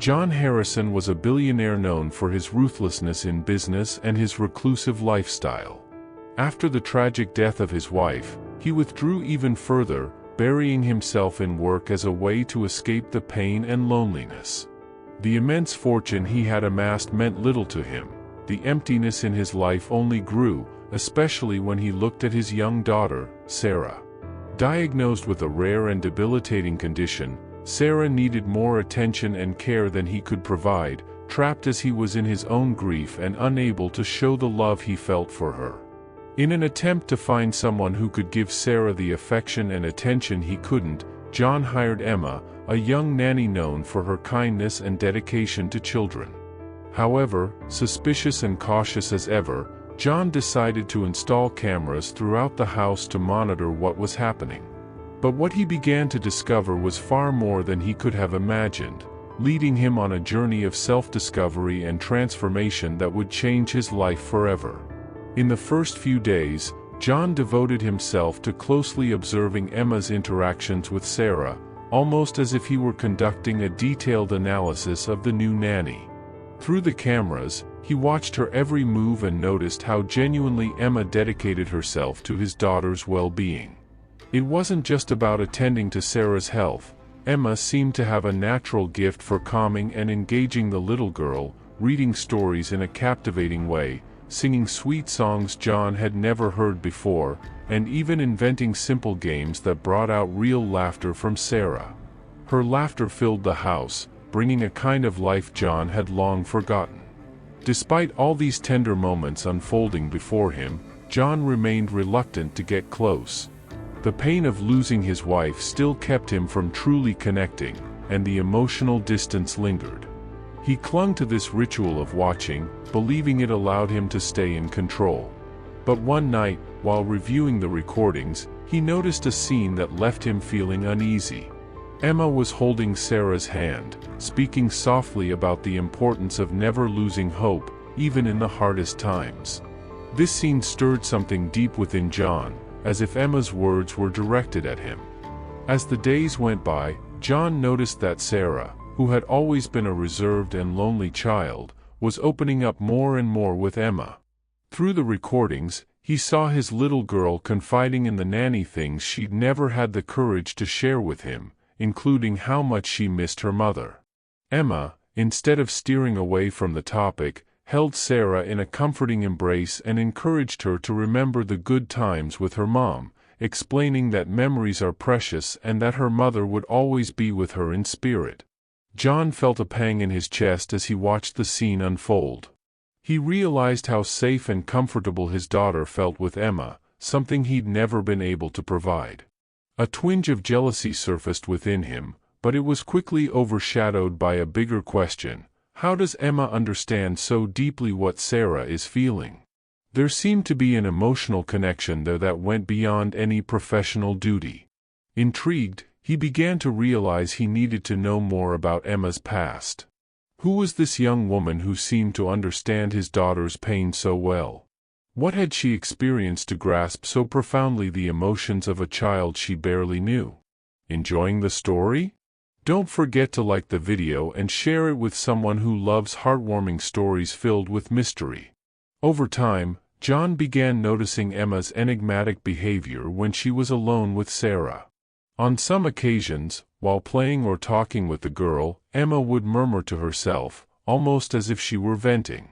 John Harrison was a billionaire known for his ruthlessness in business and his reclusive lifestyle. After the tragic death of his wife, he withdrew even further, burying himself in work as a way to escape the pain and loneliness. The immense fortune he had amassed meant little to him. The emptiness in his life only grew, especially when he looked at his young daughter, Sarah. Diagnosed with a rare and debilitating condition, Sarah needed more attention and care than he could provide, trapped as he was in his own grief and unable to show the love he felt for her. In an attempt to find someone who could give Sarah the affection and attention he couldn't, John hired Emma, a young nanny known for her kindness and dedication to children. However, suspicious and cautious as ever, John decided to install cameras throughout the house to monitor what was happening. But what he began to discover was far more than he could have imagined, leading him on a journey of self-discovery and transformation that would change his life forever. In the first few days, John devoted himself to closely observing Emma's interactions with Sarah, almost as if he were conducting a detailed analysis of the new nanny. Through the cameras, he watched her every move and noticed how genuinely Emma dedicated herself to his daughter's well-being. It wasn't just about attending to Sarah's health. Emma seemed to have a natural gift for calming and engaging the little girl, reading stories in a captivating way, singing sweet songs John had never heard before, and even inventing simple games that brought out real laughter from Sarah. Her laughter filled the house, bringing a kind of life John had long forgotten. Despite all these tender moments unfolding before him, John remained reluctant to get close. The pain of losing his wife still kept him from truly connecting, and the emotional distance lingered. He clung to this ritual of watching, believing it allowed him to stay in control. But one night, while reviewing the recordings, he noticed a scene that left him feeling uneasy. Emma was holding Sarah's hand, speaking softly about the importance of never losing hope, even in the hardest times. This scene stirred something deep within John, as if Emma's words were directed at him. As the days went by, John noticed that Sarah, who had always been a reserved and lonely child, was opening up more and more with Emma. Through the recordings, he saw his little girl confiding in the nanny things she'd never had the courage to share with him, including how much she missed her mother. Emma, instead of steering away from the topic, held Sarah in a comforting embrace and encouraged her to remember the good times with her mom, explaining that memories are precious and that her mother would always be with her in spirit. John felt a pang in his chest as he watched the scene unfold. He realized how safe and comfortable his daughter felt with Emma, something he'd never been able to provide. A twinge of jealousy surfaced within him, but it was quickly overshadowed by a bigger question: how does Emma understand so deeply what Sarah is feeling? There seemed to be an emotional connection there that went beyond any professional duty. Intrigued, he began to realize he needed to know more about Emma's past. Who was this young woman who seemed to understand his daughter's pain so well? What had she experienced to grasp so profoundly the emotions of a child she barely knew? Enjoying the story? Don't forget to like the video and share it with someone who loves heartwarming stories filled with mystery. Over time, John began noticing Emma's enigmatic behavior when she was alone with Sarah. On some occasions, while playing or talking with the girl, Emma would murmur to herself, almost as if she were venting.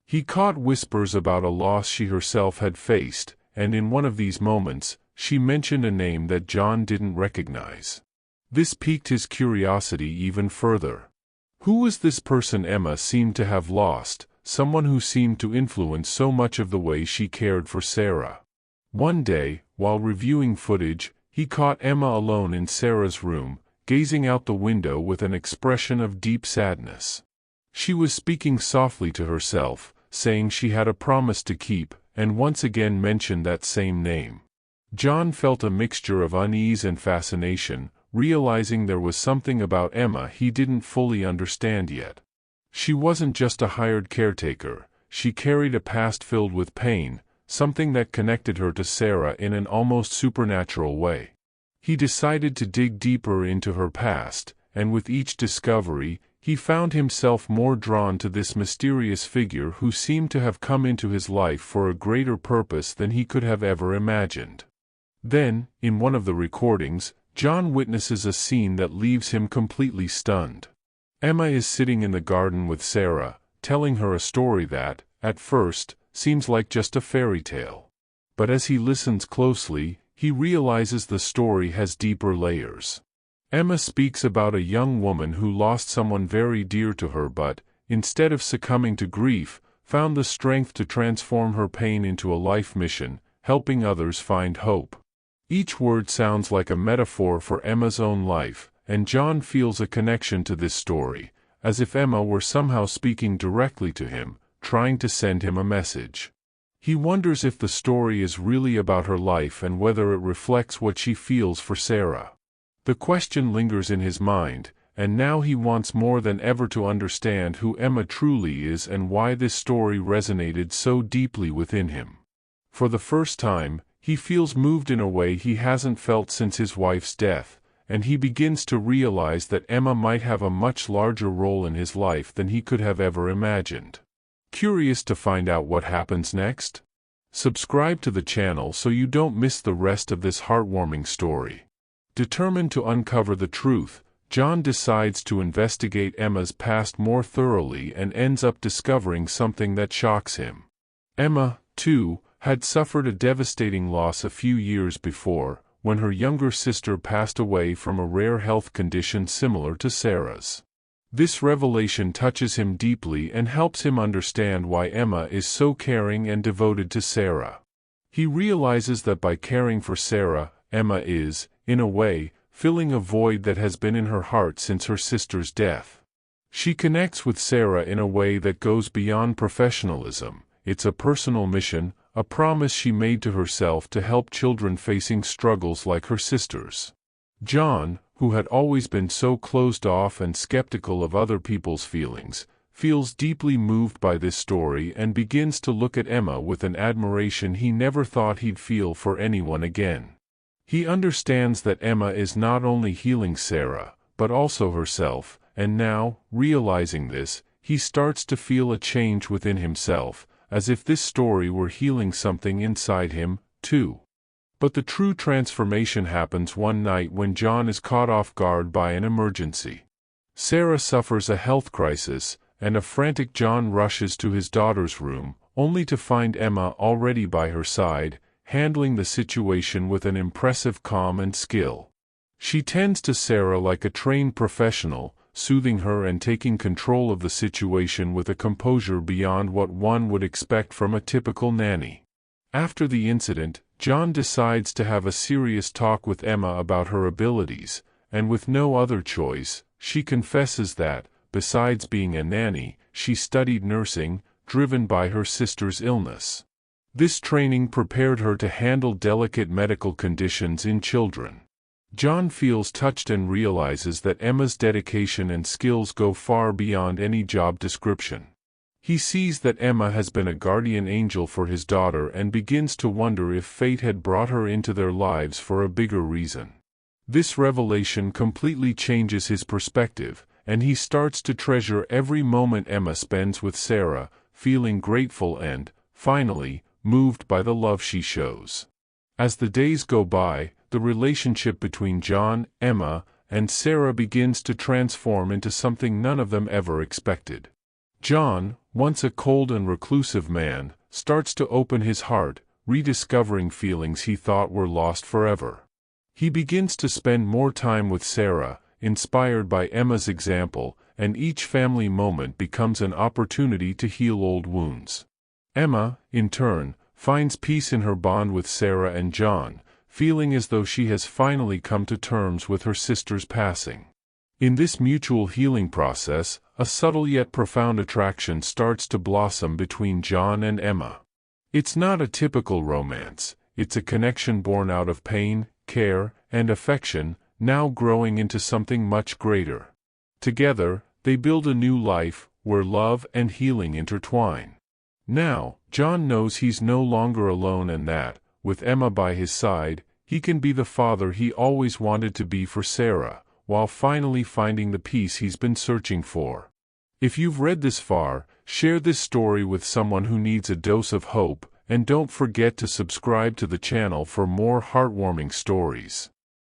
He caught whispers about a loss she herself had faced, and in one of these moments, she mentioned a name that John didn't recognize. This piqued his curiosity even further. Who was this person Emma seemed to have lost, someone who seemed to influence so much of the way she cared for Sarah? One day, while reviewing footage, he caught Emma alone in Sarah's room, gazing out the window with an expression of deep sadness. She was speaking softly to herself, saying she had a promise to keep, and once again mentioned that same name. John felt a mixture of unease and fascination, realizing there was something about Emma he didn't fully understand yet. She wasn't just a hired caretaker, she carried a past filled with pain, something that connected her to Sarah in an almost supernatural way. He decided to dig deeper into her past, and with each discovery, He found himself more drawn to this mysterious figure who seemed to have come into his life for a greater purpose than he could have ever imagined. Then, in one of the recordings, John witnesses a scene that leaves him completely stunned. Emma is sitting in the garden with Sarah, telling her a story that, at first, seems like just a fairy tale. But as he listens closely, he realizes the story has deeper layers. Emma speaks about a young woman who lost someone very dear to her but, instead of succumbing to grief, found the strength to transform her pain into a life mission, helping others find hope. Each word sounds like a metaphor for Emma's own life, and John feels a connection to this story, as if Emma were somehow speaking directly to him, trying to send him a message. He wonders if the story is really about her life and whether it reflects what she feels for Sarah. The question lingers in his mind, and now he wants more than ever to understand who Emma truly is and why this story resonated so deeply within him. For the first time, he feels moved in a way he hasn't felt since his wife's death, and he begins to realize that Emma might have a much larger role in his life than he could have ever imagined. Curious to find out what happens next? Subscribe to the channel so you don't miss the rest of this heartwarming story. Determined to uncover the truth, John decides to investigate Emma's past more thoroughly and ends up discovering something that shocks him. Emma, too, had suffered a devastating loss a few years before, when her younger sister passed away from a rare health condition similar to Sarah's. This revelation touches him deeply and helps him understand why Emma is so caring and devoted to Sarah. He realizes that by caring for Sarah, Emma is, in a way, filling a void that has been in her heart since her sister's death. She connects with Sarah in a way that goes beyond professionalism. It's a personal mission, a promise she made to herself to help children facing struggles like her sister's. John, who had always been so closed off and skeptical of other people's feelings, feels deeply moved by this story and begins to look at Emma with an admiration he never thought he'd feel for anyone again. He understands that Emma is not only healing Sarah, but also herself, and now, realizing this, he starts to feel a change within himself, as if this story were healing something inside him, too. But the true transformation happens one night when John is caught off guard by an emergency. Sarah suffers a health crisis, and a frantic John rushes to his daughter's room, only to find Emma already by her side, handling the situation with an impressive calm and skill. She tends to Sarah like a trained professional, soothing her and taking control of the situation with a composure beyond what one would expect from a typical nanny. After the incident, John decides to have a serious talk with Emma about her abilities, and with no other choice, she confesses that, besides being a nanny, she studied nursing, driven by her sister's illness. This training prepared her to handle delicate medical conditions in children. John feels touched and realizes that Emma's dedication and skills go far beyond any job description. He sees that Emma has been a guardian angel for his daughter and begins to wonder if fate had brought her into their lives for a bigger reason. This revelation completely changes his perspective, and he starts to treasure every moment Emma spends with Sarah, feeling grateful and, finally, moved by the love she shows. As the days go by, the relationship between John, Emma, and Sarah begins to transform into something none of them ever expected. John, once a cold and reclusive man, starts to open his heart, rediscovering feelings he thought were lost forever. He begins to spend more time with Sarah, inspired by Emma's example, and each family moment becomes an opportunity to heal old wounds. Emma, in turn, finds peace in her bond with Sarah and John, feeling as though she has finally come to terms with her sister's passing. In this mutual healing process, a subtle yet profound attraction starts to blossom between John and Emma. It's not a typical romance, it's a connection born out of pain, care, and affection, now growing into something much greater. Together, they build a new life, where love and healing intertwine. Now, John knows he's no longer alone and that, with Emma by his side, he can be the father he always wanted to be for Sarah, while finally finding the peace he's been searching for. If you've read this far, share this story with someone who needs a dose of hope, and don't forget to subscribe to the channel for more heartwarming stories.